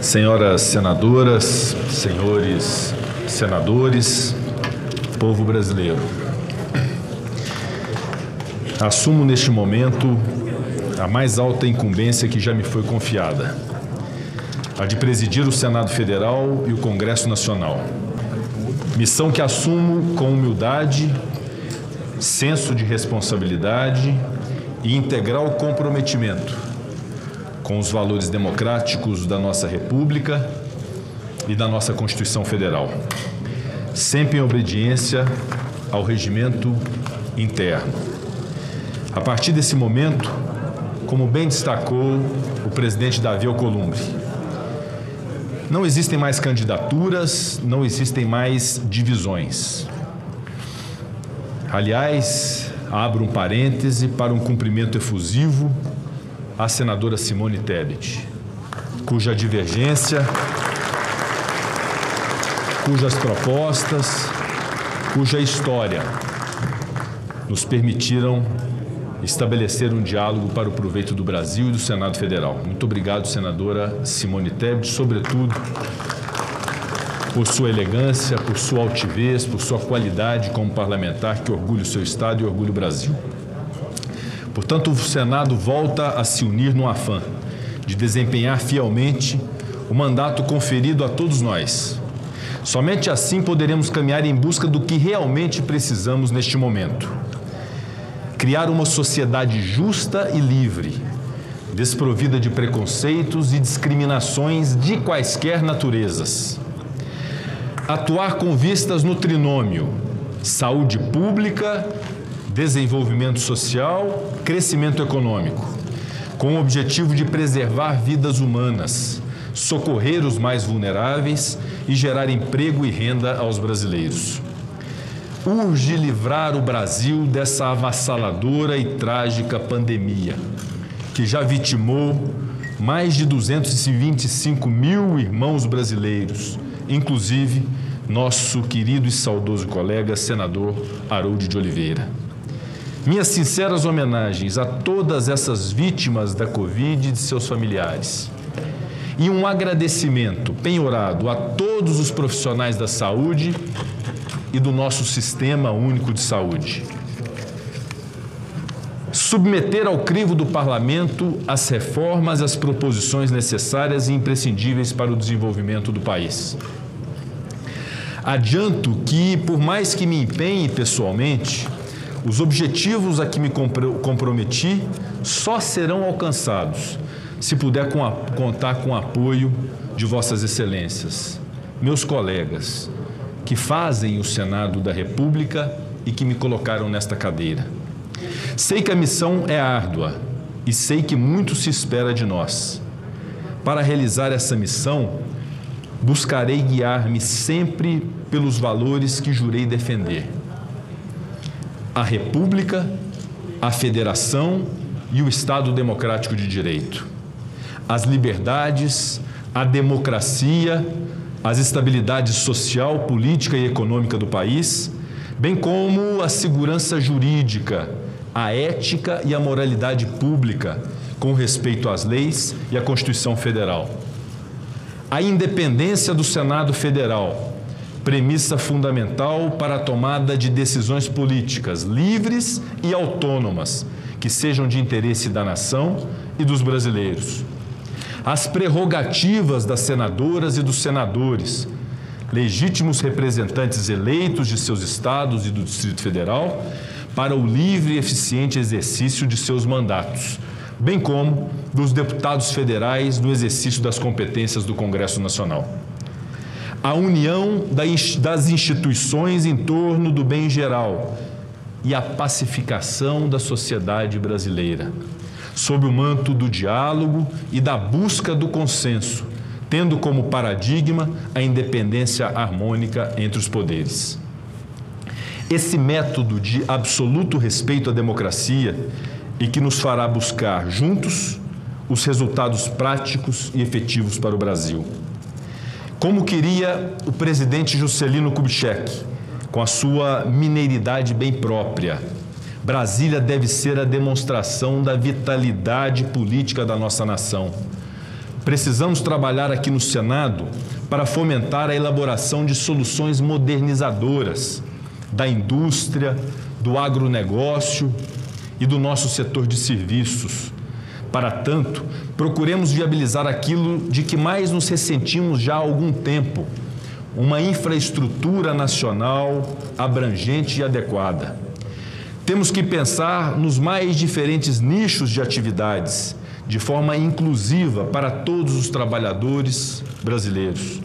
Senhoras senadoras, senhores senadores, povo brasileiro, assumo neste momento a mais alta incumbência que já me foi confiada, a de presidir o Senado Federal e o Congresso Nacional. Missão que assumo com humildade, senso de responsabilidade e integral comprometimento com os valores democráticos da nossa República e da nossa Constituição Federal, sempre em obediência ao regimento interno. A partir desse momento, como bem destacou o presidente Davi Alcolumbre, não existem mais candidaturas, não existem mais divisões. Aliás, abro um parêntese para um cumprimento efusivo à senadora Simone Tebet, cuja divergência, cujas propostas, cuja história nos permitiram estabelecer um diálogo para o proveito do Brasil e do Senado Federal. Muito obrigado, senadora Simone Tebet, sobretudo por sua elegância, por sua altivez, por sua qualidade como parlamentar que orgulha o seu Estado e orgulha o Brasil. Portanto, o Senado volta a se unir no afã de desempenhar fielmente o mandato conferido a todos nós. Somente assim poderemos caminhar em busca do que realmente precisamos neste momento. Criar uma sociedade justa e livre, desprovida de preconceitos e discriminações de quaisquer naturezas. Atuar com vistas no trinômio: saúde pública, desenvolvimento social, crescimento econômico, com o objetivo de preservar vidas humanas, socorrer os mais vulneráveis e gerar emprego e renda aos brasileiros. Urge livrar o Brasil dessa avassaladora e trágica pandemia, que já vitimou mais de 225 mil irmãos brasileiros, inclusive nosso querido e saudoso colega, senador Harold de Oliveira. Minhas sinceras homenagens a todas essas vítimas da Covid e de seus familiares. E um agradecimento penhorado a todos os profissionais da saúde e do nosso Sistema Único de Saúde. Submeter ao crivo do Parlamento as reformas e as proposições necessárias e imprescindíveis para o desenvolvimento do país. Adianto que, por mais que me empenhe pessoalmente, os objetivos a que me comprometi só serão alcançados se puder contar com o apoio de Vossas Excelências, meus colegas, que fazem o Senado da República e que me colocaram nesta cadeira. Sei que a missão é árdua e sei que muito se espera de nós. Para realizar essa missão, buscarei guiar-me sempre pelos valores que jurei defender: a República, a Federação e o Estado Democrático de Direito, as liberdades, a democracia, as estabilidades social, política e econômica do país, bem como a segurança jurídica, a ética e a moralidade pública, com respeito às leis e à Constituição Federal. A independência do Senado Federal, premissa fundamental para a tomada de decisões políticas livres e autônomas, que sejam de interesse da nação e dos brasileiros. As prerrogativas das senadoras e dos senadores, legítimos representantes eleitos de seus estados e do Distrito Federal, para o livre e eficiente exercício de seus mandatos, bem como dos deputados federais no exercício das competências do Congresso Nacional. A união das instituições em torno do bem geral e a pacificação da sociedade brasileira, sob o manto do diálogo e da busca do consenso, tendo como paradigma a independência harmônica entre os poderes. Esse método de absoluto respeito à democracia e que nos fará buscar juntos os resultados práticos e efetivos para o Brasil. Como queria o presidente Juscelino Kubitschek, com a sua mineiridade bem própria, Brasília deve ser a demonstração da vitalidade política da nossa nação, Precisamos trabalhar aqui no Senado para fomentar a elaboração de soluções modernizadoras da indústria, do agronegócio e do nosso setor de serviços. Para tanto, procuremos viabilizar aquilo de que mais nos ressentimos já há algum tempo: uma infraestrutura nacional abrangente e adequada. Temos que pensar nos mais diferentes nichos de atividades, de forma inclusiva para todos os trabalhadores brasileiros.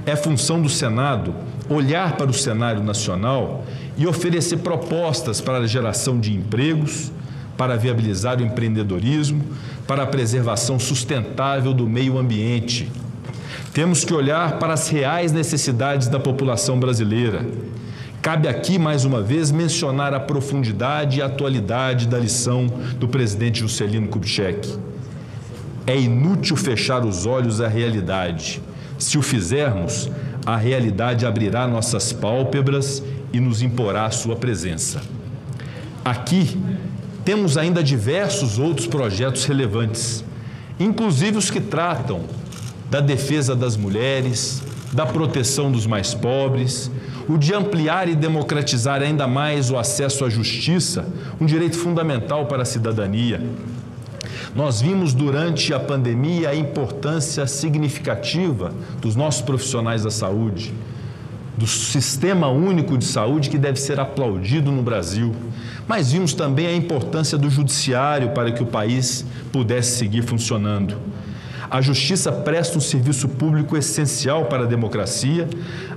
É função do Senado olhar para o cenário nacional e oferecer propostas para a geração de empregos, para viabilizar o empreendedorismo, para a preservação sustentável do meio ambiente. Temos que olhar para as reais necessidades da população brasileira. Cabe aqui, mais uma vez, mencionar a profundidade e a atualidade da lição do presidente Juscelino Kubitschek. É inútil fechar os olhos à realidade. Se o fizermos, a realidade abrirá nossas pálpebras e nos imporá a sua presença. Aqui, temos ainda diversos outros projetos relevantes, inclusive os que tratam da defesa das mulheres, da proteção dos mais pobres, o de ampliar e democratizar ainda mais o acesso à justiça, um direito fundamental para a cidadania. Nós vimos durante a pandemia a importância significativa dos nossos profissionais da saúde, do Sistema Único de Saúde, que deve ser aplaudido no Brasil. Mas vimos também a importância do judiciário para que o país pudesse seguir funcionando. A justiça presta um serviço público essencial para a democracia,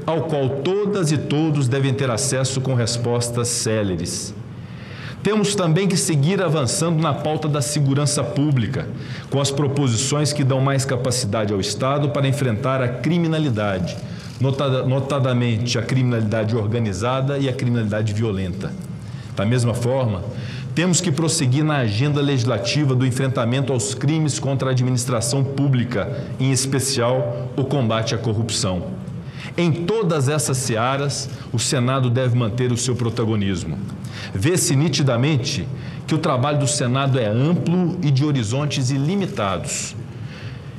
ao qual todas e todos devem ter acesso com respostas céleres. Temos também que seguir avançando na pauta da segurança pública, com as proposições que dão mais capacidade ao Estado para enfrentar a criminalidade, notadamente a criminalidade organizada e a criminalidade violenta. Da mesma forma, temos que prosseguir na agenda legislativa do enfrentamento aos crimes contra a administração pública, em especial o combate à corrupção. Em todas essas searas, o Senado deve manter o seu protagonismo. Vê-se nitidamente que o trabalho do Senado é amplo e de horizontes ilimitados.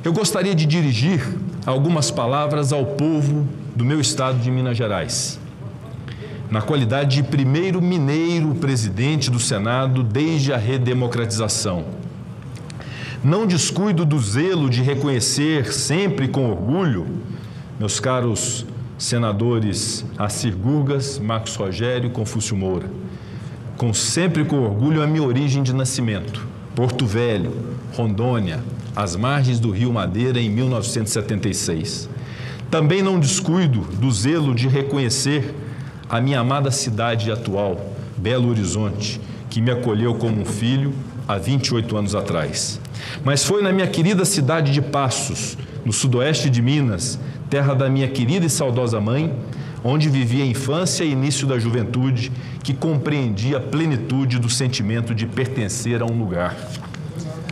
Eu gostaria de dirigir algumas palavras ao povo do meu estado de Minas Gerais, na qualidade de primeiro mineiro presidente do Senado desde a redemocratização. Não descuido do zelo de reconhecer sempre com orgulho, meus caros senadores Assir Gurgas, Marcos Rogério e Confúcio Moura, sempre com orgulho a minha origem de nascimento, Porto Velho, Rondônia, às margens do Rio Madeira, em 1976. Também não descuido do zelo de reconhecer a minha amada cidade atual, Belo Horizonte, que me acolheu como um filho há 28 anos atrás. Mas foi na minha querida cidade de Passos, no sudoeste de Minas, terra da minha querida e saudosa mãe, onde vivi a infância e início da juventude, que compreendi a plenitude do sentimento de pertencer a um lugar.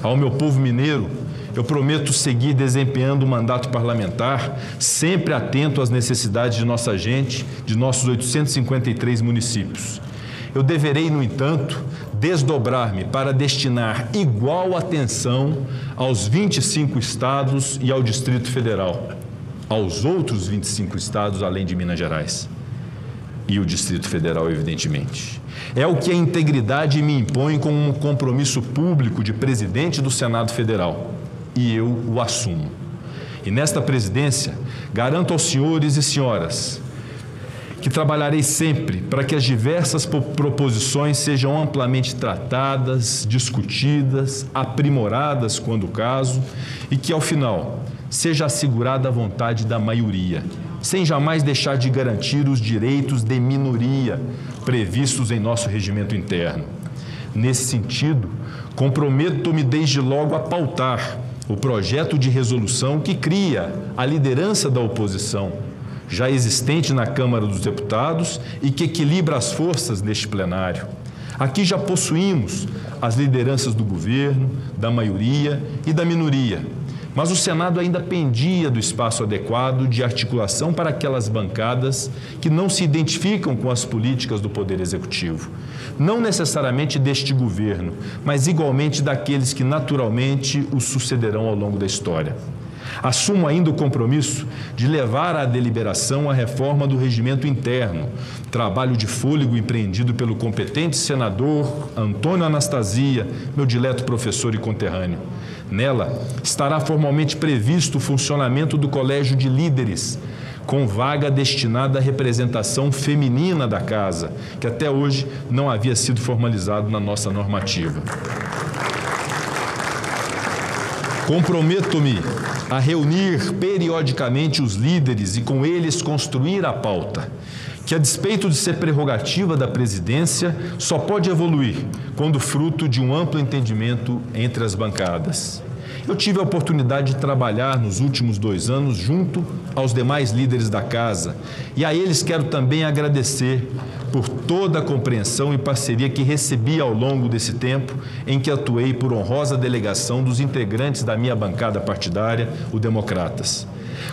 Ao meu povo mineiro, eu prometo seguir desempenhando o mandato parlamentar, sempre atento às necessidades de nossa gente, de nossos 853 municípios. Eu deverei, no entanto, desdobrar-me para destinar igual atenção aos 25 estados e ao Distrito Federal, aos outros 25 estados, além de Minas Gerais. E o Distrito Federal, evidentemente. É o que a integridade me impõe como um compromisso público de presidente do Senado Federal. E eu o assumo. E nesta presidência, garanto aos senhores e senhoras que trabalharei sempre para que as diversas proposições sejam amplamente tratadas, discutidas, aprimoradas quando o caso, e que, ao final, seja assegurada a vontade da maioria, sem jamais deixar de garantir os direitos de minoria previstos em nosso regimento interno. Nesse sentido, comprometo-me desde logo a pautar o projeto de resolução que cria a liderança da oposição, já existente na Câmara dos Deputados e que equilibra as forças neste plenário. Aqui já possuímos as lideranças do governo, da maioria e da minoria, Mas o Senado ainda pendia do espaço adequado de articulação para aquelas bancadas que não se identificam com as políticas do Poder Executivo. Não necessariamente deste governo, mas igualmente daqueles que naturalmente o sucederão ao longo da história. Assumo ainda o compromisso de levar à deliberação a reforma do regimento interno, trabalho de fôlego empreendido pelo competente senador Antônio Anastasia, meu dileto professor e conterrâneo. Nela, estará formalmente previsto o funcionamento do Colégio de Líderes, com vaga destinada à representação feminina da Casa, que até hoje não havia sido formalizado na nossa normativa. Comprometo-me a reunir periodicamente os líderes e com eles construir a pauta, que a despeito de ser prerrogativa da presidência, só pode evoluir quando fruto de um amplo entendimento entre as bancadas. Eu tive a oportunidade de trabalhar nos últimos 2 anos junto aos demais líderes da Casa e a eles quero também agradecer por toda a compreensão e parceria que recebi ao longo desse tempo em que atuei por honrosa delegação dos integrantes da minha bancada partidária, o Democratas.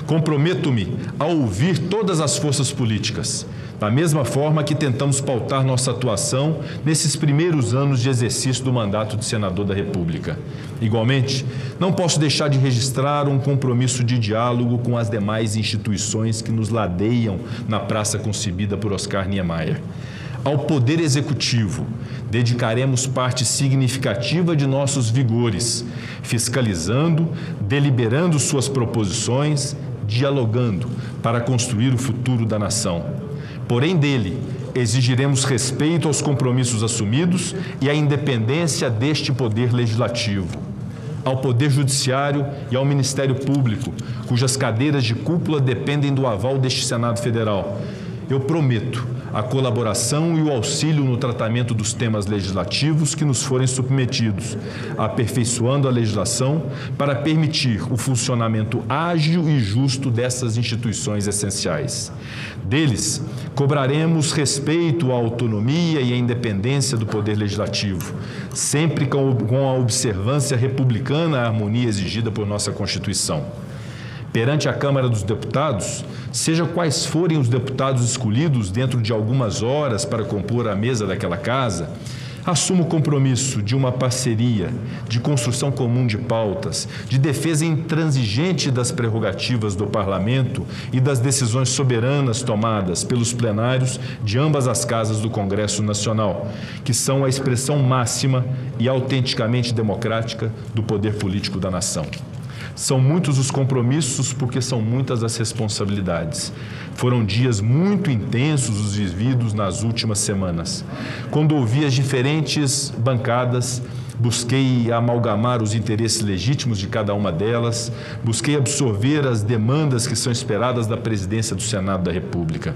Comprometo-me a ouvir todas as forças políticas, da mesma forma que tentamos pautar nossa atuação nesses primeiros anos de exercício do mandato de senador da República. Igualmente, não posso deixar de registrar um compromisso de diálogo com as demais instituições que nos ladeiam na praça concebida por Oscar Niemeyer. Ao Poder Executivo, dedicaremos parte significativa de nossos vigores, fiscalizando, deliberando suas proposições, dialogando para construir o futuro da nação. Porém, dele, exigiremos respeito aos compromissos assumidos e a independência deste Poder Legislativo. Ao Poder Judiciário e ao Ministério Público, cujas cadeiras de cúpula dependem do aval deste Senado Federal, eu prometo a colaboração e o auxílio no tratamento dos temas legislativos que nos forem submetidos, aperfeiçoando a legislação para permitir o funcionamento ágil e justo dessas instituições essenciais. Deles, cobraremos respeito à autonomia e à independência do Poder Legislativo, sempre com a observância republicana à harmonia exigida por nossa Constituição. Perante a Câmara dos Deputados, seja quais forem os deputados escolhidos dentro de algumas horas para compor a mesa daquela casa, assumo o compromisso de uma parceria, de construção comum de pautas, de defesa intransigente das prerrogativas do Parlamento e das decisões soberanas tomadas pelos plenários de ambas as casas do Congresso Nacional, que são a expressão máxima e autenticamente democrática do poder político da nação. São muitos os compromissos porque são muitas as responsabilidades. Foram dias muito intensos os vividos nas últimas semanas. Quando ouvi as diferentes bancadas, busquei amalgamar os interesses legítimos de cada uma delas, busquei absorver as demandas que são esperadas da presidência do Senado da República.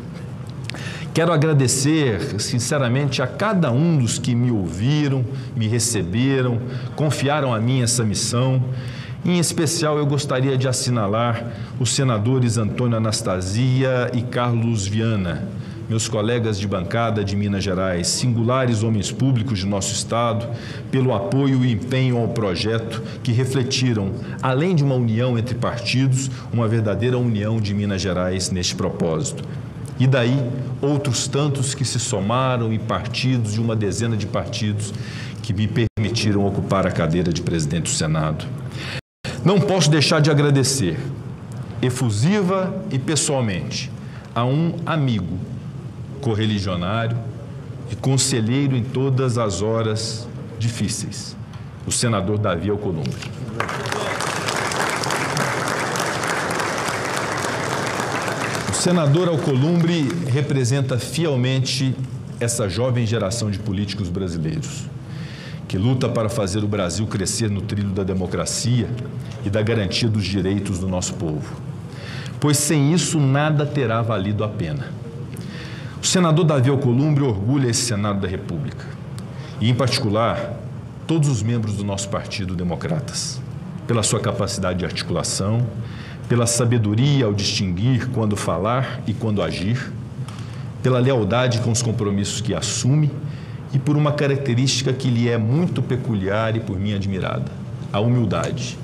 Quero agradecer, sinceramente, a cada um dos que me ouviram, me receberam, confiaram a mim essa missão. Em especial, eu gostaria de assinalar os senadores Antônio Anastasia e Carlos Viana, meus colegas de bancada de Minas Gerais, singulares homens públicos de nosso Estado, pelo apoio e empenho ao projeto que refletiram, além de uma união entre partidos, uma verdadeira união de Minas Gerais neste propósito. E daí, outros tantos que se somaram e partidos de uma dezena de partidos que me permitiram ocupar a cadeira de presidente do Senado. Não posso deixar de agradecer, efusiva e pessoalmente, a um amigo, correligionário e conselheiro em todas as horas difíceis, o senador Davi Alcolumbre. O senador Alcolumbre representa fielmente essa jovem geração de políticos brasileiros, que luta para fazer o Brasil crescer no trilho da democracia e da garantia dos direitos do nosso povo. Pois sem isso nada terá valido a pena. O senador Davi Alcolumbre orgulha esse Senado da República e, em particular, todos os membros do nosso Partido Democratas, pela sua capacidade de articulação, pela sabedoria ao distinguir quando falar e quando agir, pela lealdade com os compromissos que assume e por uma característica que lhe é muito peculiar e por mim admirada, a humildade.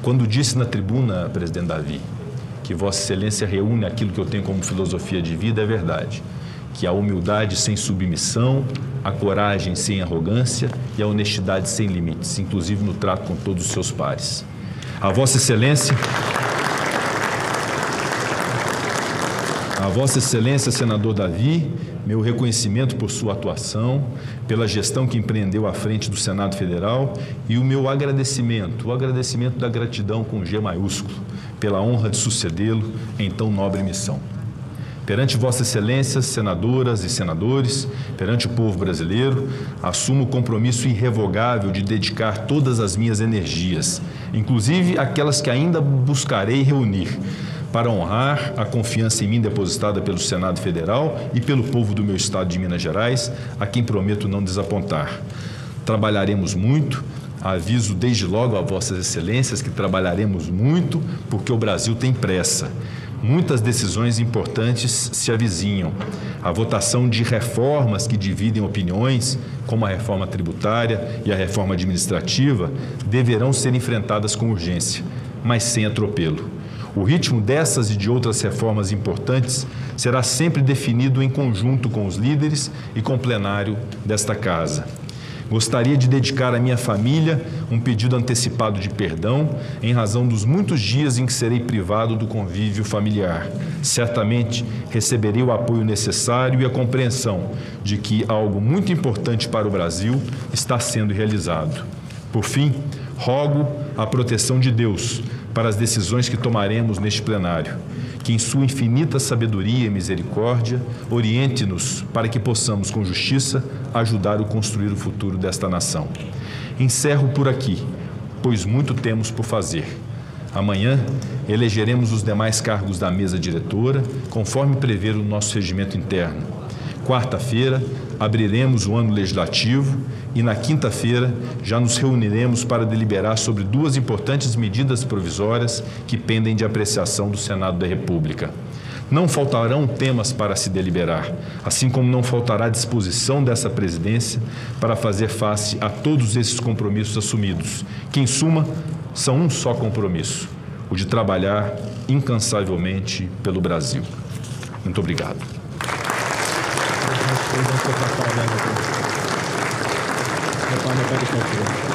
Quando disse na tribuna, presidente Davi, que Vossa Excelência reúne aquilo que eu tenho como filosofia de vida, é verdade. Que a humildade sem submissão, a coragem sem arrogância e a honestidade sem limites, inclusive no trato com todos os seus pares. A Vossa Excelência, senador Davi, meu reconhecimento por sua atuação, pela gestão que empreendeu à frente do Senado Federal e o meu agradecimento, o agradecimento da gratidão com G maiúsculo, pela honra de sucedê-lo em tão nobre missão. Perante Vossa Excelência, senadoras e senadores, perante o povo brasileiro, assumo o compromisso irrevogável de dedicar todas as minhas energias, inclusive aquelas que ainda buscarei reunir, para honrar a confiança em mim depositada pelo Senado Federal e pelo povo do meu estado de Minas Gerais, a quem prometo não desapontar. Trabalharemos muito, aviso desde logo a Vossas Excelências que trabalharemos muito, porque o Brasil tem pressa. Muitas decisões importantes se avizinham. A votação de reformas que dividem opiniões, como a reforma tributária e a reforma administrativa, deverão ser enfrentadas com urgência, mas sem atropelo. O ritmo dessas e de outras reformas importantes será sempre definido em conjunto com os líderes e com o plenário desta Casa. Gostaria de dedicar à minha família um pedido antecipado de perdão em razão dos muitos dias em que serei privado do convívio familiar. Certamente receberei o apoio necessário e a compreensão de que algo muito importante para o Brasil está sendo realizado. Por fim, rogo a proteção de Deus para as decisões que tomaremos neste plenário, que em sua infinita sabedoria e misericórdia oriente-nos para que possamos, com justiça, ajudar a construir o futuro desta nação. Encerro por aqui, pois muito temos por fazer. Amanhã, elegeremos os demais cargos da mesa diretora, conforme prevê o nosso regimento interno. Quarta-feira, abriremos o ano legislativo e, na quinta-feira, já nos reuniremos para deliberar sobre duas importantes medidas provisórias que pendem de apreciação do Senado da República. Não faltarão temas para se deliberar, assim como não faltará disposição dessa presidência para fazer face a todos esses compromissos assumidos, que, em suma, são um só compromisso, o de trabalhar incansavelmente pelo Brasil. Muito obrigado. Parlamentarische